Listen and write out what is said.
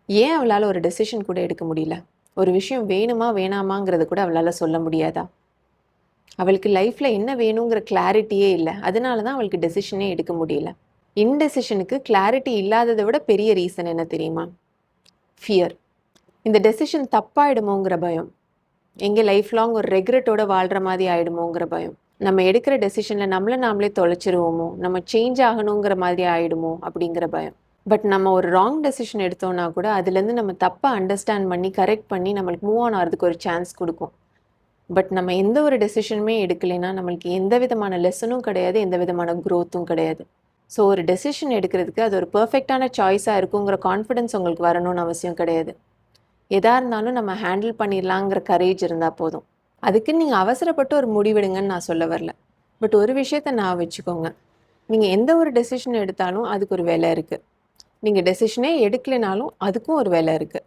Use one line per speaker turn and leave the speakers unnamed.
ஏன் அவளால ஒரு டெசிஷன் கூட எடுக்க முடியல? ஒரு விஷயம் வேணுமா, வேணாமாங்கிறத கூட அவளால சொல்ல முடியாதா? அவளுக்கு லைஃப்ல என்ன வேணுங்கிற கிளாரிட்டியே இல்ல. அதனால தான் அவளுக்கு டெசிஷனே எடுக்க முடியல. இன்டெசிஷனுக்கு கிளாரிட்டி இல்லாதத விட பெரிய ரீசன் என்ன தெரியுமா? ஃபியர். இந்த டெசிஷன் தப்பாயிடுமோங்கிற பயம். எங்கே லைஃப் லாங் ஒரு ரெக்ரெட்டோட வாழ்ற மாதிரி ஆயிடுமோங்கிற பயம். நம்ம எடுக்கிற டெசிஷன்ல நம்மள நாமளே தொலைச்சிருவோமோ, நம்ம சேஞ்ச் ஆகணுங்கிற மாதிரி ஆயிடுமோ அப்படிங்கிற பயம். பட் நம்ம ஒரு ராங் டெசிஷன் எடுத்தோம்னா கூட அதுலேருந்து நம்ம தப்பை அண்டர்ஸ்டாண்ட் பண்ணி கரெக்ட் பண்ணி நம்மளுக்கு மூவ் ஆன் ஆகிறதுக்கு ஒரு சான்ஸ் கொடுக்கும். பட் நம்ம எந்த ஒரு டெசிஷனுமே எடுக்கலைன்னா நம்மளுக்கு எந்த விதமான லெசனும் கிடையாது, எந்த விதமான க்ரோத்தும் கிடையாது. ஸோ ஒரு டெசிஷன் எடுக்கிறதுக்கு அது ஒரு பர்ஃபெக்டான சாய்ஸாக இருக்குங்கிற கான்ஃபிடென்ஸ் உங்களுக்கு வரணும்னு அவசியம் கிடையாது. எதா இருந்தாலும் நம்ம ஹேண்டில் பண்ணிடலாங்கிற கரேஜ் இருந்தால் போதும். அதுக்குன்னு நீங்கள் அவசரப்பட்டு ஒரு முடிவெடுங்கன்னு நான் சொல்ல வரல. பட் ஒரு விஷயத்த நான் வச்சுக்கோங்க. நீங்கள் எந்த ஒரு டெசிஷன் எடுத்தாலும் அதுக்கு ஒரு வேலை இருக்குது. நீங்கள் டெசிஷனே எடுக்கலைனாலும் அதுக்கும் ஒரு வேலை இருக்குது.